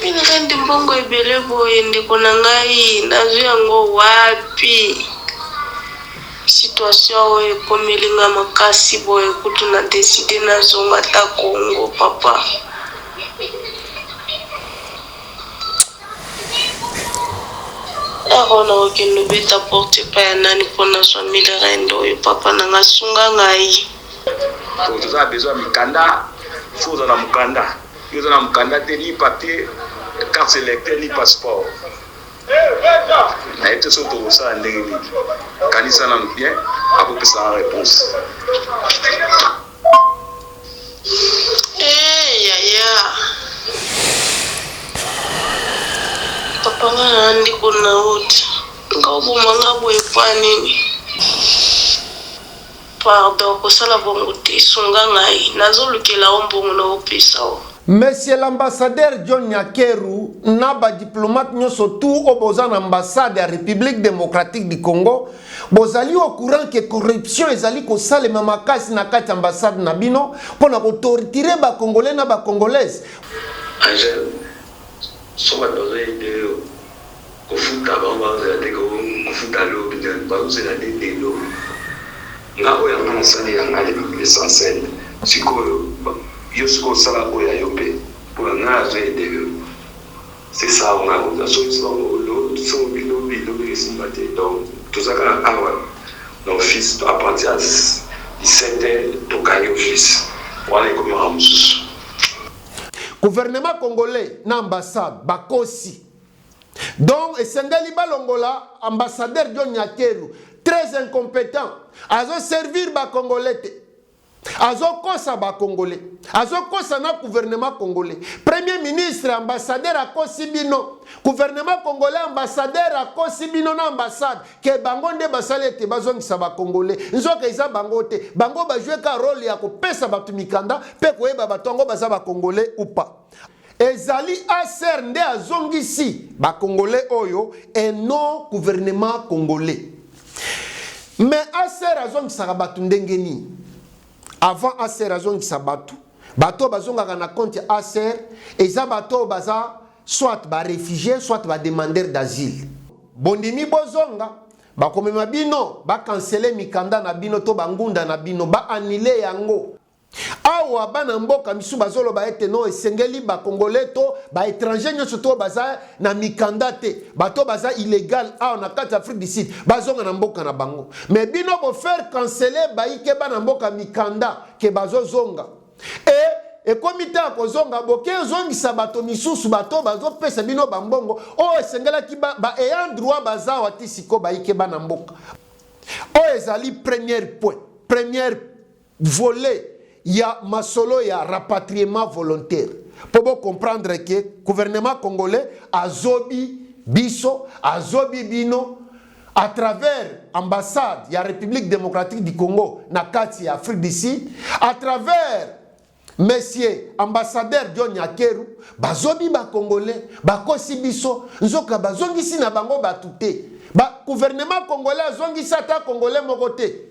Pinakandi mbongo ebele boye ndeko na ngai nazwi yango wapi situation oyo ekomelinga makasi boye kutu na deside nazonga ta Congo papa. Arona okende beta porte pa ya nani pona swa milirendo oyo papa nanga sunga ngai. Toza besoin mikanda, faut na mukanda. Yo na mukanda te ni papier, carte électeur ni passeport. Na ete so to ça ndenge ni. Kanisa na bien, akopesa en réponse. Ya. Papa nga ndi kuna uti. Nga ubumanga boye pa nini? Pardon, kosala bongo te sunga ngai nazolukela ombongo na opesa o. Monsieur l'ambassadeur John Nyakeru naba diplomate nyoso tout oboza na ambassade ya République démocratique du Congo bozali au courant que corruption ezali ko salema makasi na kati ambassade na bino pona ko torturer ba congolais na ba congolaise. Angel soba doze de kofuta bamba za de kofuta lo bien ba uzela de lo. Nga oya msani ya ngali l'essentiel sikoyo yosko sala oya yope pour nga zo de c'est ça on a la solution lo so bilo simbate donc tout ça quand awa nos fils à partir de 17h to kayo fils wala ko ramsus gouvernement congolais na ambassade bakosi donc esengeli balongola ambassadeur John Nyakeru très incompétent azo servir ba congolais te azo kosa ba congolais azo kosa na gouvernement congolais premier ministre ambassadeur akosi bino gouvernement congolais ambassadeur akosi bino na ambassade ke bango nde basale te bazongisa ba congolais nzoka isa bango te bango ba jouer ka rôle ya kopesa batu mikanda pe koyeba batongo baza ba congolais ou pas. Ezali aser nde azongisi ba congolais oyo et non gouvernement congolais. Mais aser azongisaka batu ndenge nini? Avant aser azongisa batu bato bazongaka na compte aser eza bato baza soit ba réfugié soit ba demandeur d'asile. Bondimi bozonga bakomema bino ba canceler mikanda na bino to bangunda na bino ba annuler yango. Awa bana mboka misu bazolo ba ete no esengeli ba congolais to ba étranger nyoso to baza na mikanda te bato baza illégal awa na kati Afrique du Sud bazonga na mboka na bango mais bino bo faire canceler ba ike bana mboka mikanda ke bazo zonga et komite akozonga boke zongisa bato misusu bato bazo pesa bino bambongo o esengela ki ba ayant droit baza wati siko ba ike bana mboka o ezali premier point premier volet. Il y a masolo ya rapatriement volontaire. Pour vous comprendre que le gouvernement congolais a zobi biso, a zobi bino à travers l'ambassade de la République démocratique du Congo, na kati ya Afrique du Sud, à travers monsieur ambassadeur John Nyakeru, bazobi ba congolais, bakosi biso, nzoka bazongisi na bango batute. Ba gouvernement congolais azongisa ta congolais mokote.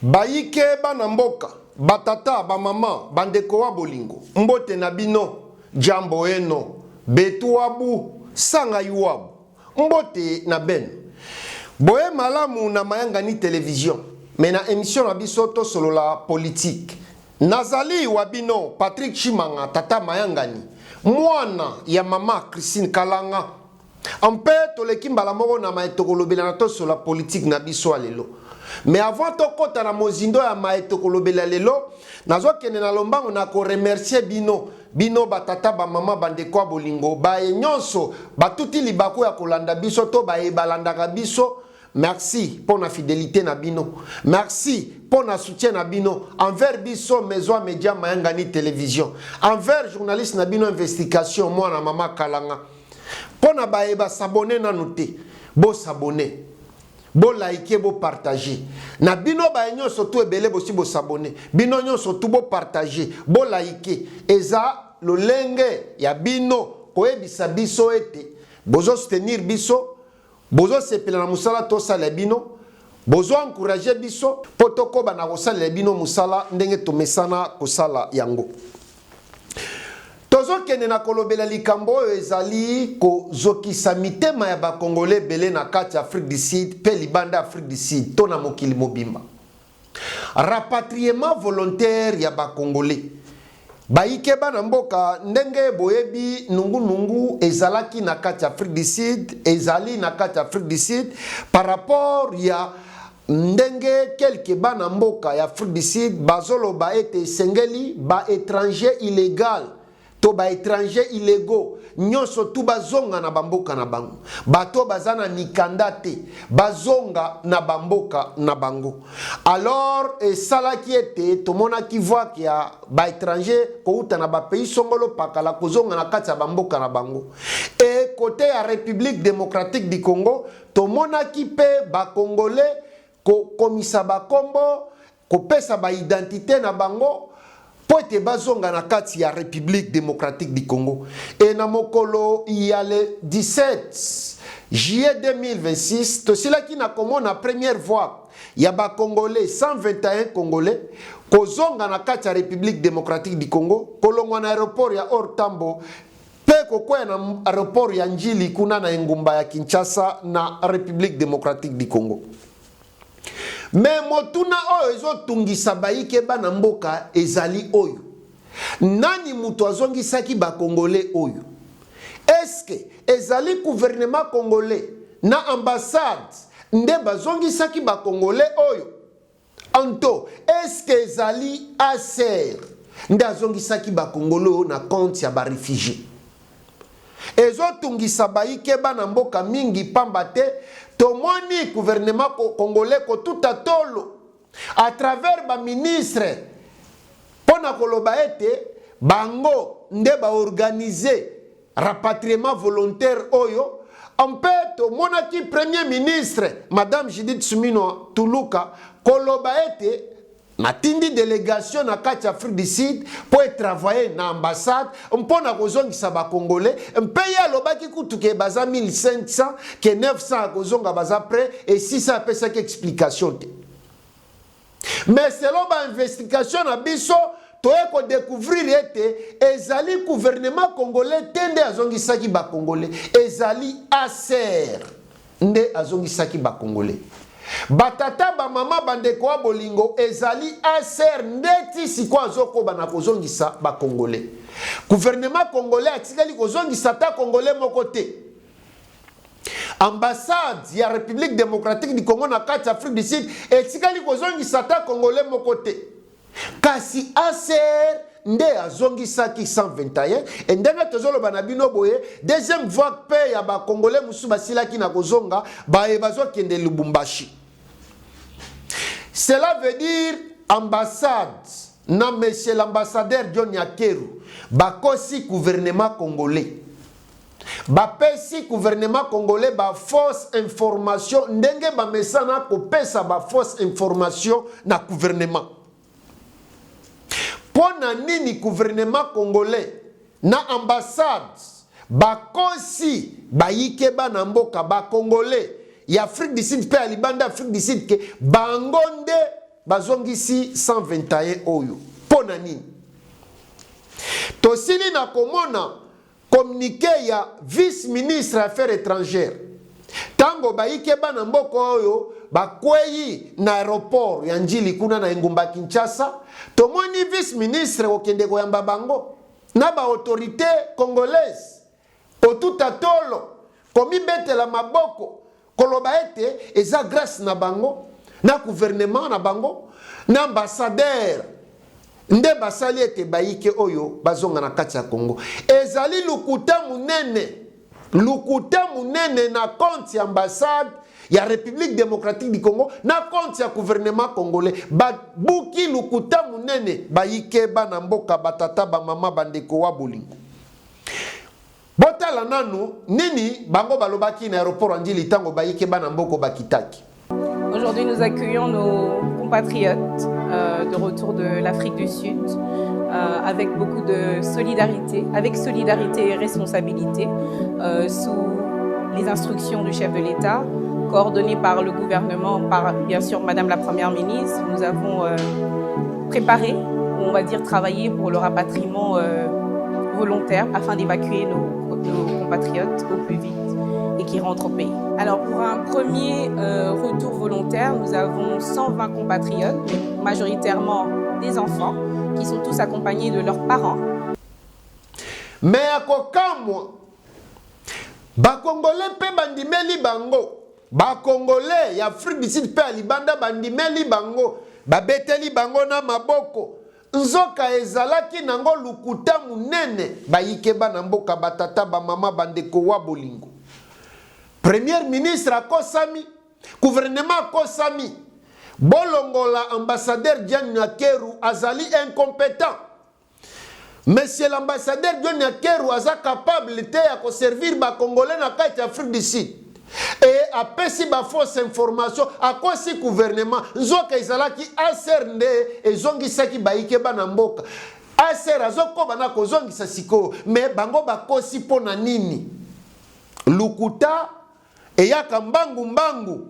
Baike bana mboka, batata, bamama, bandeko wa bolingo, mbote na bino, jambo eno, betu wabu, sanga yuwabu, mbote na ben. Boye malamu na mayangani television, mena émission na bisoto solo la politique. Nazali wabino, Patrick Chimanga, tata mayangani, mwana ya mama Christine Kalanga. Ampe toleki mbala moko na maetokolobela na to solo la politique na biso alelo. Mais avant to kota na mozindo ya maetokolobela lelo, nazo kene na lombango na ko remercier bino batata ba mama bandeko bolingo ba nyonso batuti libako ya kolanda biso to ba ebalandaka biso. Merci pour la fidélité na bino. Merci pour la soutien na bino envers biso maison média mayangani télévision. Envers journaliste na bino investigation moi na mama Kalanga. Pour na baeba s'abonner na noté. Bo s'abonner. bo like bo partager na bino ba nyonso to ebele bosi bo s'abonner bino nyonso to bo partager bo like eza lolenge ya bino koyebisa biso ete bozo soutenir biso bozo sepela na musala to sala bino bozo encourager biso potoko bana ko sala bino musala ndenge to mesana ko sala yango tozo kene na kolobela likambo ezali ko zokisa mitema ya ba Congolais belé na kati Afrique du Sud pe libanda Afrique du Sud to na mokili mobimba rapatriement volontaire ya ba Congolais baike bana mboka ndenge boyebi nungu ezalaki na kati Afrique du Sud ezali na kati Afrique du Sud par rapport ya ndenge quelques bana mboka ya Afrique du Sud bazolo ba ete sengeli ba étranger illégal to ba étranger illégaux nyonso tu bazonga na bamboka na bango bato bazana mikanda te bazonga na bamboka na bango alors esalaki ete tomonaki voix ya ba étranger kouta na ba pays songolo pakala kozonga na kati ya bamboka na bango et côté ya République démocratique du Congo tomonaki pe ba Congolais ko komisa ba kombo ko pesa ba identité na bango pote bazonga na kati ya République démocratique du Congo et na mokolo ya le 17 juillet 2026 to sila ki na komona première voix ya ba Congolais 121 Congolais kozonga na kati ya République démocratique du Congo kolongwa na aéroport ya Ortambo pe kokwea na aéroport ya Njili kuna na engumba ya Kinshasa na République démocratique du Congo. Mais motuna oyo ezotungisa baike bana mboka ezali oyo nani mutu azongisaki ba Congolais oyo est-ce que ezali gouvernement congolais na ambassade nde bazongisaki ba Congolais oyo anto est-ce que ezali ASER nde azongisaki ba Congolais na compte ya ba réfugiés ezotungisa baike bana mboka mingi pamba te tomoni gouvernement congolais ko tout à tolo à travers ba ministre pona koloba ete bango nde ba organiser rapatriement volontaire oyo en fait tomonaki premier ministre madame Judith Suminwa Tuluka koloba ete natindi délégation na kati Afrique du Sud pour travailler na ambassade mpona kozongisa ba Congolais mpeya lobaki kutuke baza 1500 ke 900 kozonga baza près et 600 pesa ki explication te mais selon ba investigation na biso toye ko découvrir ete ezali gouvernement congolais tende azongisaki ba Congolais ezali ASER nde azongisaki ba Congolais batata ba mama bandeko wa bolingo ezali ASER ndeti siko azoko bana kozongisa ba Congolais gouvernement congolais atikali kozongisa ta Congolais moko te ambassade ya République démocratique du Congo na kati Afrique du Sud etikali kozongisa ta Congolais moko te kasi ASER nde azongisaki 121 et ndenge tozoloba na bino boye deuxième voie pe ya ba Congolais musu basilaki na kozonga ba bazokende Lubumbashi. Cela veut dire ambassade na monsieur l'ambassadeur John Yakeru bakosi gouvernement congolais bapesi gouvernement congolais ba fausse information ndenge ba mesana ko pesa ba fausse information na gouvernement. Pona nini gouvernement congolais na ambassade bakosi bayike bana mboka ba Congolais ya Afrique du Sud pe alibanda Afrique du Sud ke bangonde bazongisi 121 oyo pona nini tosili na komona communiqué ya vice-ministre affaires étrangères tango bayike bana mboka oyo bakweyi na aéroport ya Njili kuna na engumba Kinshasa tomoni vice-ministre okende koyamba bango na ba autorité congolaise otuta tolo komi betela maboko koloba ete eza grâce na bango na gouvernement na bango na ambassadeur nde basali ete bayike oyo bazonga na kati ya Congo ezali lukuta munene na compte ya ambassade ya République démocratique du Congo na compte ya gouvernement congolais babuki lukuta munene bayike bana mboka batata ba mama bandeko wa bolingo botala nanu nini bango balobaki na aéroport Njili tango bayike bana mboko bakitaki Aujourd'hui, nous accueillons nos compatriotes de retour de l'Afrique du Sud avec beaucoup de solidarité, avec solidarité et responsabilité, sous les instructions du chef de l'État, coordonnées par le gouvernement, par bien sûr Madame la Première ministre. Nous avons préparé, on va dire travaillé pour le rapatriement volontaire afin d'évacuer nos compatriotes au plus vite et qui rentrent au pays. Alors pour un premier retour volontaire, nous avons 120 compatriotes, mais majoritairement des enfants, qui sont tous accompagnés de leurs parents. Mais à Kokamwa, Bakongolais pe bandimeli bango, Bakongolais ya Afrique du Sud pe alibanda bandimeli bango, babeteli bango na maboko. Nzoka ezalaki nango lukuta munene bayikeba na mboka batata ba mama bandeko wa bolingo. Premier ministre akosami, gouvernement akosami, bolongola ambassadeur Dian Nyakeru azali incompétent. Monsieur l'ambassadeur Dian Nyakeru aza capable te ya servir ba Congolais na kati Afrique du Sud. Et apesi ba fausse information akosi gouvernement nzoka ezalaki asernde ezongisaki bayikeba na mboka. Aser azoko bana kozongisa siko mais bango bakosi pona nini? Lukuta eyaka mbangu mbangu.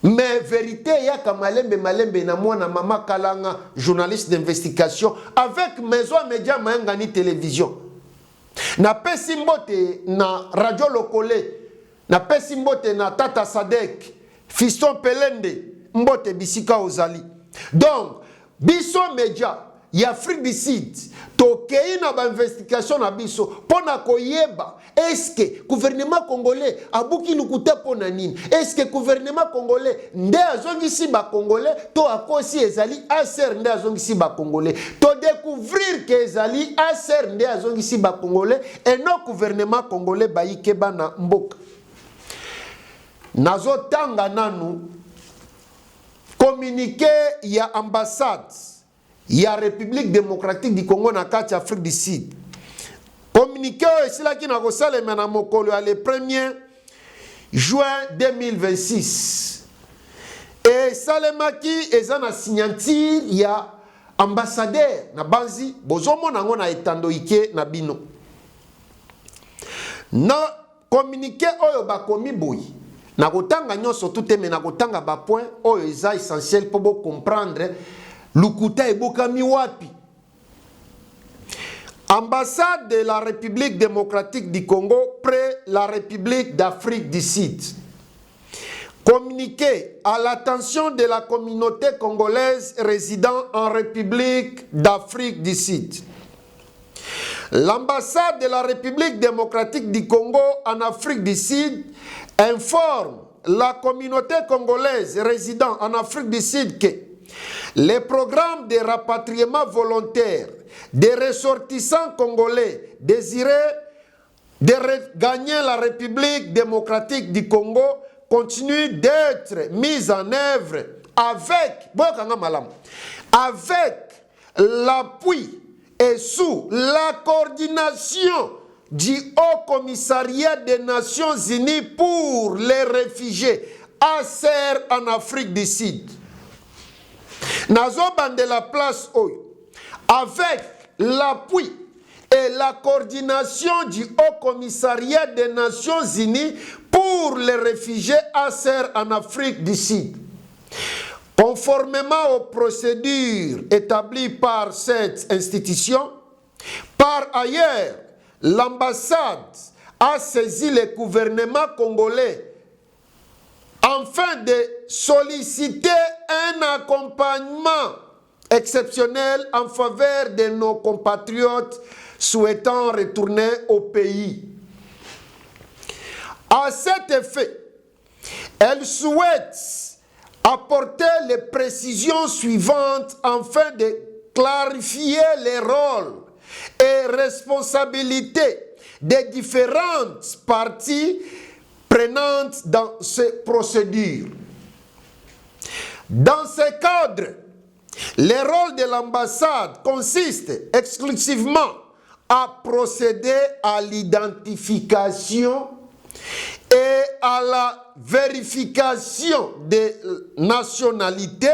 Mais vérité eyaka malembe malembe na mwana mama Kalanga, journaliste d'investigation avec Maison Média Mayangani télévision. Na pesi mbote na radio Lokole, na pesi mbote na Tata Sadek, Fiston Pelende, mbote bisika ozali. Donc, biso Média ya Afrique du Sud, tokei na ba investigation na biso pona koyeba est-ce que gouvernement congolais abuki lukuta pona nini? Est-ce que gouvernement congolais nde azongisi ba congolais to akosi ezali aser nde azongisi ba congolais? To découvrir que ezali aser nde azongisi ba congolais et non gouvernement congolais bayikeba na mboka. Nazo tanga nanu communiqué ya ambassade ya République démocratique du Congo na kati Afrique du Sud. Communiqué esilaki na kosalema na mokolo ya le 1er juin 2026. Et salemaki eza na signature ya ambassadeur na banzi bozomo nango na etando ike na bino. Na communiqué oyo bakomi boyi. Na kotanga nyonso tout me na kotanga ba point oyo eza essentiel pour bo comprendre lukuta ebokami wapi. Ambassade de la République démocratique du Congo près la République d'Afrique du Sud. Communiqué à l'attention de la communauté congolaise résidant en République d'Afrique du Sud. L'ambassade de la République démocratique du Congo en Afrique du Sud informe la communauté congolaise résidant en Afrique du Sud que les programmes de rapatriement volontaire des ressortissants congolais désirés de regagner la République démocratique du Congo continuent d'être mis en œuvre avec l'appui et sous la coordination du Haut Commissariat des Nations Unies pour les réfugiés, ACR en Afrique du Sud. Nazoban de la place Oyo, avec l'appui et la coordination du Haut Commissariat des Nations Unies pour les réfugiés ACR en Afrique du Sud. Conformément aux procédures établies par cette institution, par ailleurs, l'ambassade a saisi le gouvernement congolais afin de solliciter un accompagnement exceptionnel en faveur de nos compatriotes souhaitant retourner au pays. À cet effet, elle souhaite apporter les précisions suivantes afin de clarifier les rôles et responsabilités des différentes parties prenantes dans ces procédures. Dans ce cadre, le rôle de l'ambassade consiste exclusivement à procéder à l'identification et à la vérification des nationalités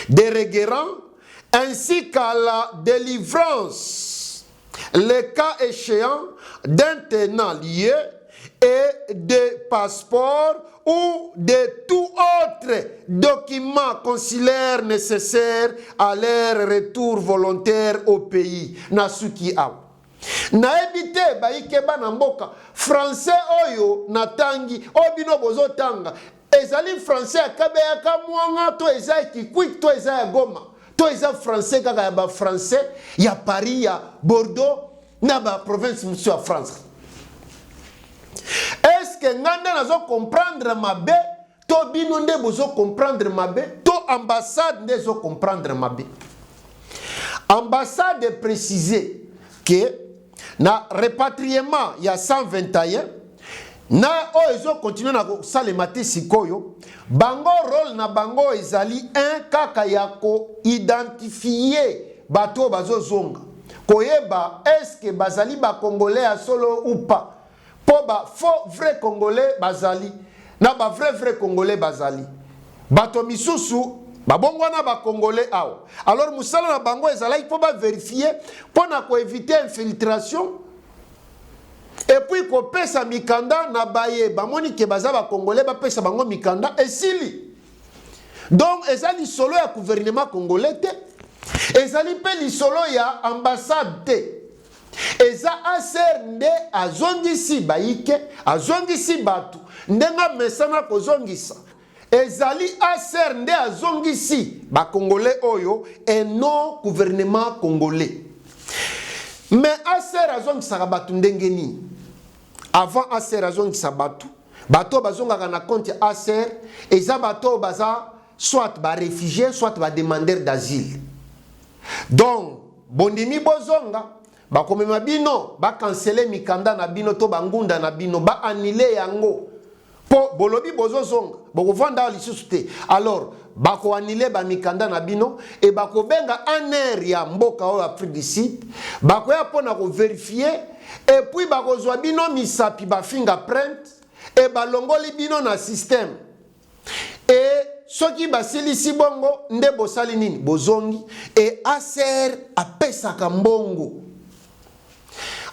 des requérants ainsi qu'à la délivrance, le cas échéant, d'un tenant lié et des passeports ou de tout autre document consulaire nécessaire à leur retour volontaire au pays. Nasuki awa. Na ebite baike bana mboka français oyo natangi obino bozo tanga ezali français akabeyaka mwanga to eza kikwik to eza ya Goma to eza français kaka ya ba français ya Paris ya Bordeaux na ba province monsieur ya France. Est-ce que nganda nazo comprendre mabe to bino nde bozo comprendre mabe to ambassade nde zo comprendre mabe. Ambassade est précisé que na repatriement ya 121 na oezo continue na salemate sikoyo bango rôle na bango ezali un kaka ya ko identifier bato bazo zonga koyeba est-ce que bazali ba congolais ya solo ou pas po ba faux vrai congolais bazali na ba vrai congolais bazali bato misusu babongwana ba congolais awa. Alors musala na bango ezalaki po ba vérifier po na ko éviter infiltration et puis ko pesa mikanda na baye bamoni ke baza ba congolais ba pesa bango mikanda esili. Donc ezali solo ya gouvernement congolais te, ezali pe li solo ya ambassade te. Eza aser nde azongisi baike azongisi batu ndenga mesana kozongisa. Ezali aser nde azongisi ba congolais oyo et non gouvernement congolais. Mais aser azongisa batu ndengeni. Avant aser azongisa batu bato bazongaka na compte aser eza bato baza soit ba réfugiés soit ba demandeurs d'asile. Donc bondimi bozonga ba komema bino ba canceler mikanda na bino to bangunda na bino ba annuler yango. Po bolobi bozo zonga boko vanda lisusu te. Alors bako annuler ba mikanda na bino et bako benga aner ya mboka o Afrique du Sud bako ya pona ko vérifier et puis bako zwa bino misapi ba fingerprint et balongoli bino na système et soki basilisi bongo nde bosali nini bozongi et aser apesaka mbongo.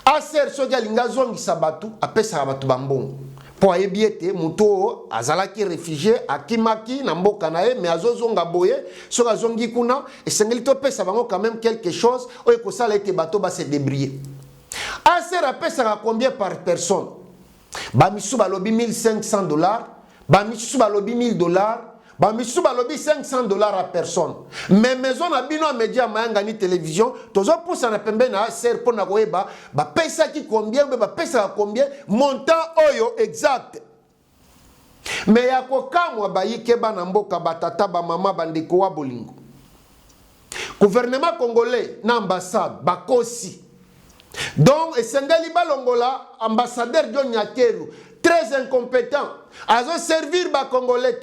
Aser soki alinga zongisa batu apesaka batu bambongo po ayebiete muto azalaki réfugié akimaki na mboka na ye mais azozonga boye soki azongi kuna esengeli topesa bango quand même quelque chose oyo kosala ete bato base débrouiller. Aser apesaka combien par personne? Bamisu balobi $1,500, bamisu balobi $1,000, bamisu balobi $500 à personne. Mais maison na bino média mayanga ni télévision tozo poussa na pembe na aser pona koyeba ba pesa ki combien ba pesa combien montant oyo exact. Mais ya kokamwa bayike bana mboka batata ba mama bandeko wa bolingo. Gouvernement congolais na ambassade bakosi. Donc esengeli balongola ambassadeur John Nyakeru très incompétent azo servir ba congolais.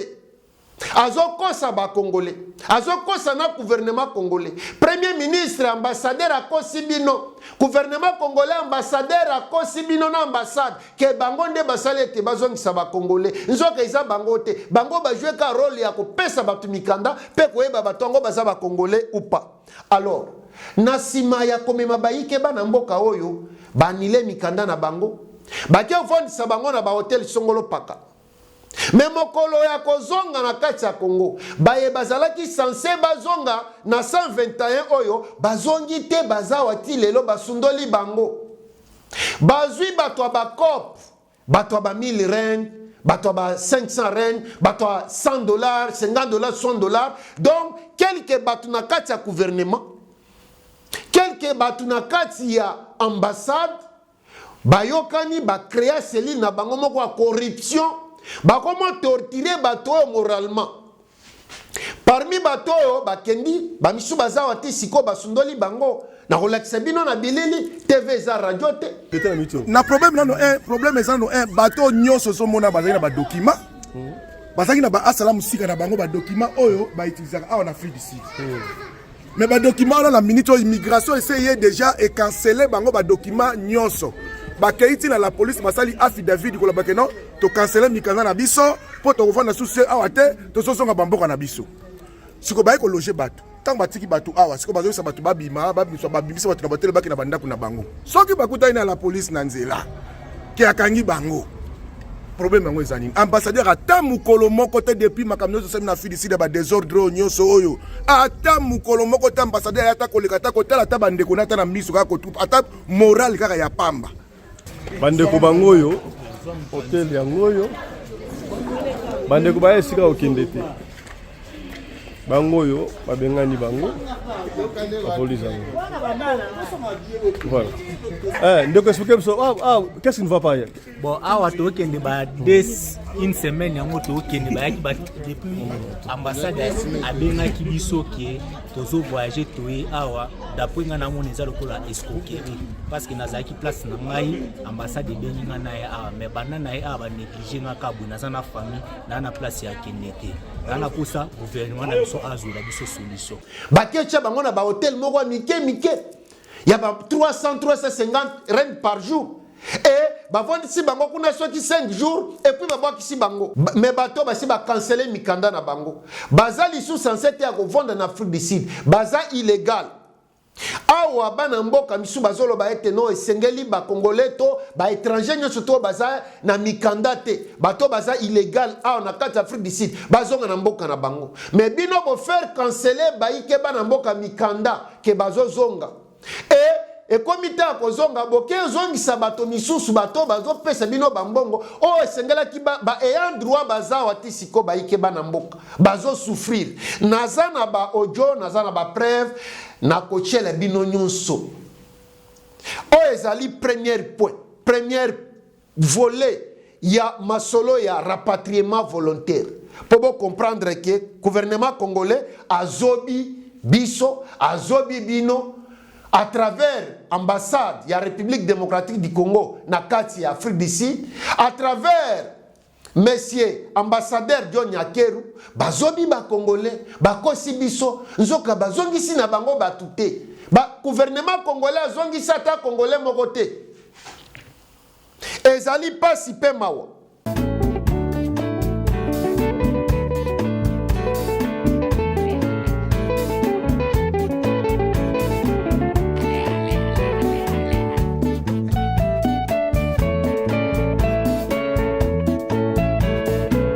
Azo kosa ba congolais, azo kosa na gouvernement congolais. Premier ministre ambassadeur a kosibino, gouvernement congolais ambassadeur a kosibino na ambassade ke bango nde basalete bazongisa ba congolais. Nzoka iza bango te, bango ba jouer ka rôle ya ko pesa batu mikanda pe koyeba batongo baza ba congolais ou pas. Alors, na sima ya komema bayike bana mboka oyo, banile mikanda na bango. Bakia ofondisa bango na ba hotel Songolo Paka. Mais mokolo ya kozonga na kati ya Congo baye bazalaki censé bazonga na 121 oyo bazongi te bazawati lelo basundoli bango bazwi bato ba cop bato ba 1000 rand bato ba 500 rand bato $100 $50 $100 donc quelques bato na kati ya gouvernement quelques bato na kati ya ambassade bayokani ba créer cellule na bango moko ya corruption. Ba comment torturer bato moralement. Parmi bato bakendi ba misu bazawa te siko basundoli bango na relaxa bino na bilili TV za radio te. Na problème nano un problème ça no un bato nyonso so mona bazali na ba document. Bazali na ba asala musika na bango ba document oyo ba utilisaka en Afrique du Sud. Mais ba document na minute immigration essayer déjà et canceller bango ba document nyonso. Ba kaiti na la police basali affidavit ko la bakeno to cancele mikanda na biso po to vanda susu awa te to sosonga bamboka na biso siko baye ko loger bato tant batiki bato awa siko bazo sa bato babima babimisa bato na batele baki na bandako na bango soki bakuta ina la police na nzela ki akangi bango problème yango ezani ambassadeur ata mukolo moko te depuis makambo nyonso sami na fidisi de ba désordre nyonso oyo ata mukolo moko te ambassadeur ata koleka ata kotala ata bandeko na ta na miso kaka kotupa ata moral kaka ya pamba bandeko bango oyo hotel yango oyo bandeko ba esika okende te bango oyo babengani bango police yango voilà ndeko expliquer so qu'est-ce qui ne va pas bon awa to okende ba des une semaine yango to okende ba yaki ba depuis ambassade abengaki biso ke tozo voyager toye awa d'après nga na mona eza lokola escroquerie parce que nazaki place na ngai ambassade ebengi nga na ya awa mais bana na ya awa négliger nga kabu na sana famille na place ya kendete na posa gouvernement na biso azula biso solution bakecha bango na ba hotel moko mike il y a 350 rennes par jour et bavandi si bango kuna soki 5 jours et puis babwaki si bango mais bato basi ba canceler mikanda na bango baza lisu censé ya ko vendre na Afrique du Sud baza illégal awa bana mboka misu bazolo ba ete no esengeli ba congolais to ba étranger nyo surtout baza na mikanda te bato baza illégal awa na kati Afrique du Sud bazonga na mboka na bango mais bino bo faire canceler ba ike bana mboka mikanda ke bazo zonga et komite ya kozonga boke zongisa bato misusu bato bazo pesa bino bambongo o esengela ki ba ayant droit baza wati siko ba ike bana mboka bazo souffrir naza na ba audio naza na ba preuve na kochela bino nyonso o ezali première volet ya masolo ya rapatriement volontaire pour comprendre que gouvernement congolais azobi biso azobi bino à travers l'ambassade de la République démocratique du Congo, na kati ya Afrique du Sud, à travers monsieur ambassadeur John Nyakeru, bazobi ba Congolais, ba kosi biso, nzoka bazongisi na bango batute. Ba gouvernement congolais zongisi ata Congolais mokote. Ezali pas si pe mawa.